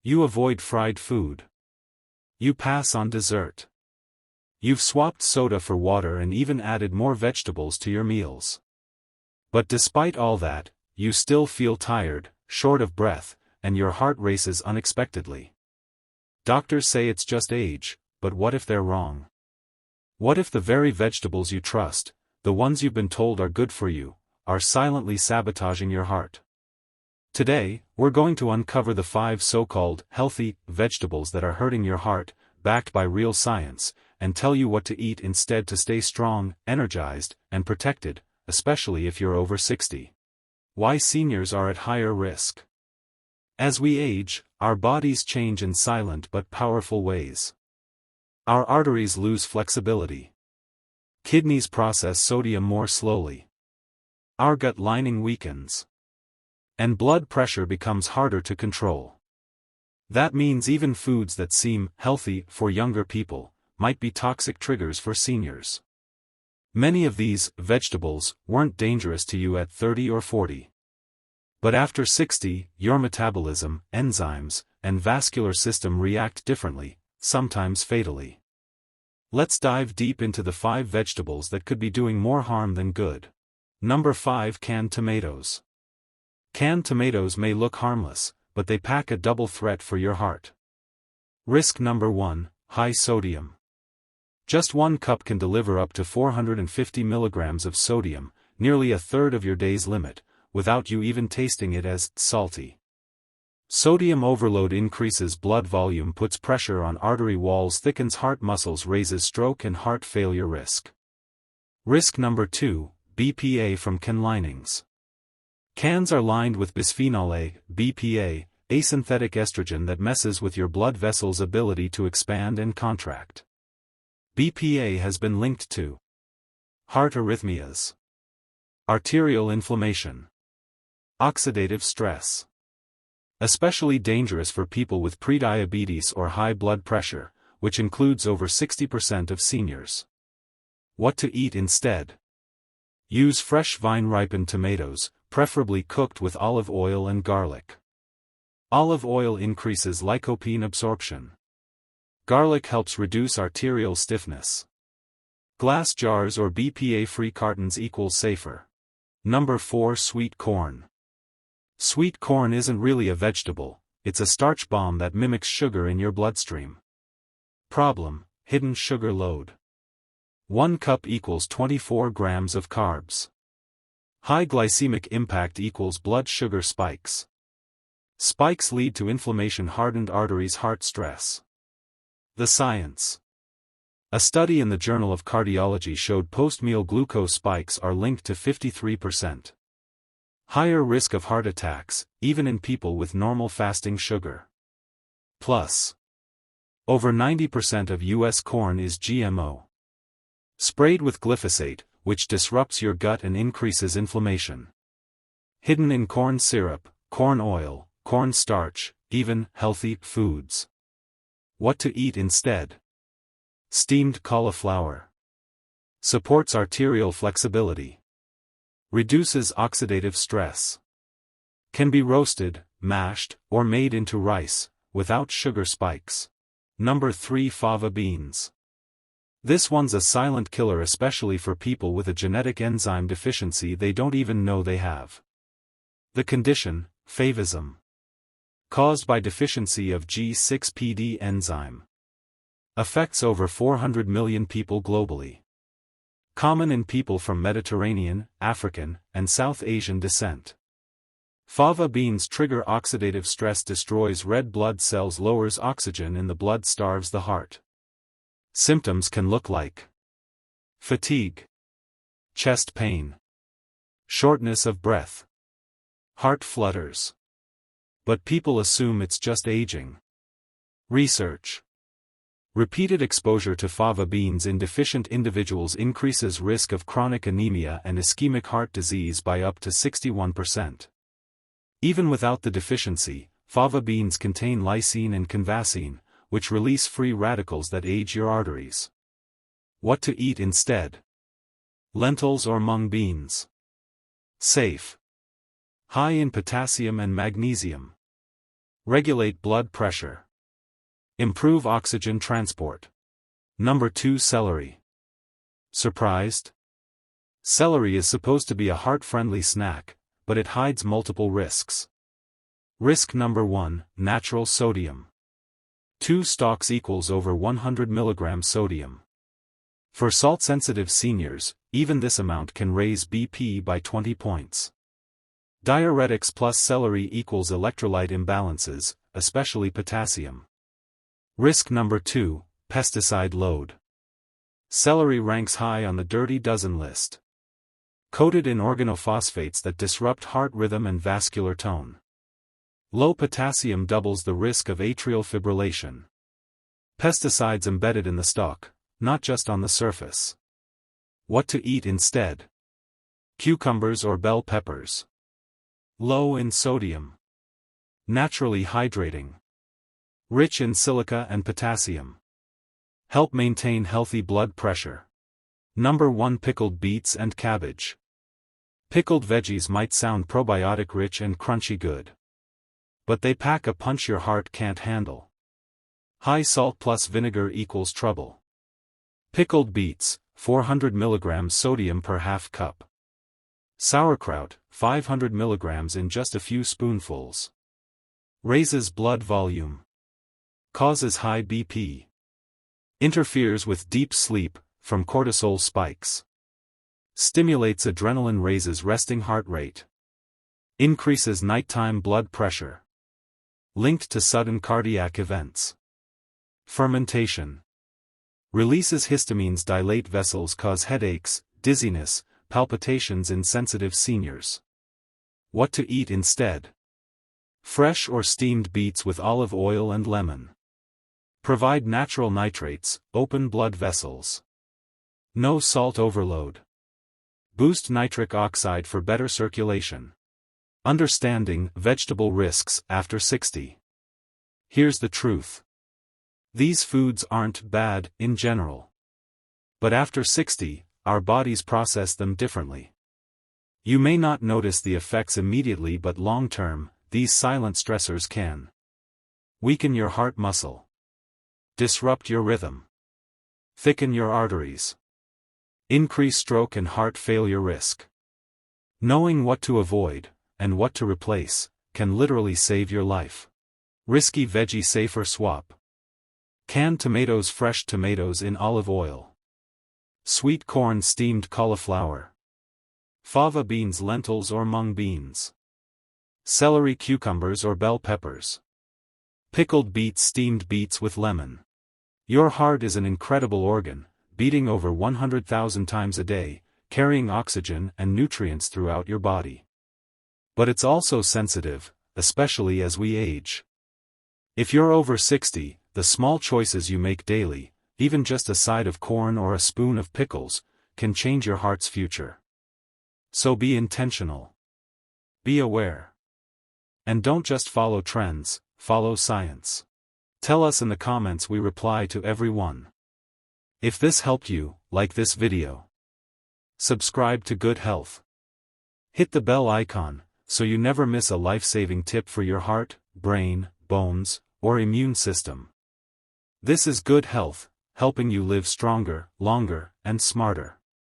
You avoid fried food. You pass on dessert. You've swapped soda for water and even added more vegetables to your meals. But despite all that, you still feel tired, short of breath, and your heart races unexpectedly. Doctors say it's just age, but what if they're wrong? What if the very vegetables you trust, the ones you've been told are good for you, are silently sabotaging your heart? Today, we're going to uncover the 5 so-called healthy vegetables that are hurting your heart, backed by real science, and tell you what to eat instead to stay strong, energized, and protected, especially if you're over 60. Why seniors are at higher risk. As we age, our bodies change in silent but powerful ways. Our arteries lose flexibility. Kidneys process sodium more slowly. Our gut lining weakens. And blood pressure becomes harder to control. That means even foods that seem healthy for younger people might be toxic triggers for seniors. Many of these vegetables weren't dangerous to you at 30 or 40. But after 60, your metabolism, enzymes, and vascular system react differently, sometimes fatally. Let's dive deep into the 5 vegetables that could be doing more harm than good. Number 5. Canned tomatoes. Canned tomatoes may look harmless, but they pack a double threat for your heart. Risk number 1, high sodium. Just 1 cup can deliver up to 450 milligrams of sodium, nearly a third of your day's limit, without you even tasting it as salty. Sodium overload increases blood volume, puts pressure on artery walls, thickens heart muscles, raises stroke and heart failure risk. Risk number 2, BPA from can linings. Cans are lined with bisphenol A, BPA, a synthetic estrogen that messes with your blood vessels' ability to expand and contract. BPA has been linked to heart arrhythmias, arterial inflammation, oxidative stress. Especially dangerous for people with prediabetes or high blood pressure, which includes over 60% of seniors. What to eat instead? Use fresh vine-ripened tomatoes, preferably cooked with olive oil and garlic. Olive oil increases lycopene absorption. Garlic helps reduce arterial stiffness. Glass jars or BPA-free cartons equals safer. Number 4. Sweet corn. Sweet corn isn't really a vegetable, it's a starch bomb that mimics sugar in your bloodstream. Problem: hidden sugar load. 1 cup equals 24 grams of carbs. High glycemic impact equals blood sugar spikes. Spikes lead to inflammation, hardened arteries, heart stress. The science. A study in the Journal of Cardiology showed post-meal glucose spikes are linked to 53% higher risk of heart attacks, even in people with normal fasting sugar. Plus, over 90% of U.S. corn is GMO. Sprayed with glyphosate, which disrupts your gut and increases inflammation. Hidden in corn syrup, corn oil, corn starch, even healthy foods. What to eat instead? Steamed cauliflower. Supports arterial flexibility. Reduces oxidative stress. Can be roasted, mashed, or made into rice, without sugar spikes. Number 3. Fava beans. This one's a silent killer, especially for people with a genetic enzyme deficiency they don't even know they have. The condition, favism. Caused by deficiency of G6PD enzyme. Affects over 400 million people globally. Common in people from Mediterranean, African, and South Asian descent. Fava beans trigger oxidative stress, destroys red blood cells, lowers oxygen in the blood, starves the heart. Symptoms can look like fatigue, chest pain, shortness of breath, heart flutters. But people assume it's just aging. Research. Repeated exposure to fava beans in deficient individuals increases risk of chronic anemia and ischemic heart disease by up to 61%. Even without the deficiency, fava beans contain lysine and convasine, which release free radicals that age your arteries. What to eat instead? Lentils or mung beans. Safe. High in potassium and magnesium. Regulate blood pressure. Improve oxygen transport. Number 2. Celery. Surprised? Celery is supposed to be a heart-friendly snack, but it hides multiple risks. Risk number 1, natural sodium. 2 stalks equals over 100 mg sodium. For salt-sensitive seniors, even this amount can raise BP by 20 points. Diuretics plus celery equals electrolyte imbalances, especially potassium. Risk number 2, pesticide load. Celery ranks high on the dirty dozen list. Coated in organophosphates that disrupt heart rhythm and vascular tone. Low potassium doubles the risk of atrial fibrillation. Pesticides embedded in the stalk, not just on the surface. What to eat instead? Cucumbers or bell peppers. Low in sodium. Naturally hydrating. Rich in silica and potassium. Help maintain healthy blood pressure. Number 1. Pickled beets and cabbage. Pickled veggies might sound probiotic rich and crunchy good. But they pack a punch your heart can't handle. High salt plus vinegar equals trouble. Pickled beets, 400 mg sodium per half cup. Sauerkraut, 500 mg in just a few spoonfuls. Raises blood volume. Causes high BP. Interferes with deep sleep, from cortisol spikes. Stimulates adrenaline, raises resting heart rate. Increases nighttime blood pressure. Linked to sudden cardiac events. Fermentation. Releases histamines, dilate vessels, cause headaches, dizziness, palpitations in sensitive seniors. What to eat instead? Fresh or steamed beets with olive oil and lemon. Provide natural nitrates, open blood vessels. No salt overload. Boost nitric oxide for better circulation. Understanding vegetable risks after 60. Here's the truth. These foods aren't bad in general. But after 60, our bodies process them differently. You may not notice the effects immediately, but long-term, these silent stressors can weaken your heart muscle, disrupt your rhythm, thicken your arteries, increase stroke and heart failure risk. Knowing what to avoid, and what to replace, can literally save your life. Risky veggie safer swap. Canned tomatoes, fresh tomatoes in olive oil. Sweet corn, steamed cauliflower. Fava beans, lentils or mung beans. Celery, cucumbers or bell peppers. Pickled beets, steamed beets with lemon. Your heart is an incredible organ, beating over 100,000 times a day, carrying oxygen and nutrients throughout your body. But it's also sensitive, especially as we age. If you're over 60, the small choices you make daily, even just a side of corn or a spoon of pickles, can change your heart's future. So be intentional. Be aware. And don't just follow trends, follow science. Tell us in the comments, we reply to everyone. If this helped you, like this video. Subscribe to Good Health. Hit the bell icon, so you never miss a life-saving tip for your heart, brain, bones, or immune system. This is Good Health, helping you live stronger, longer, and smarter.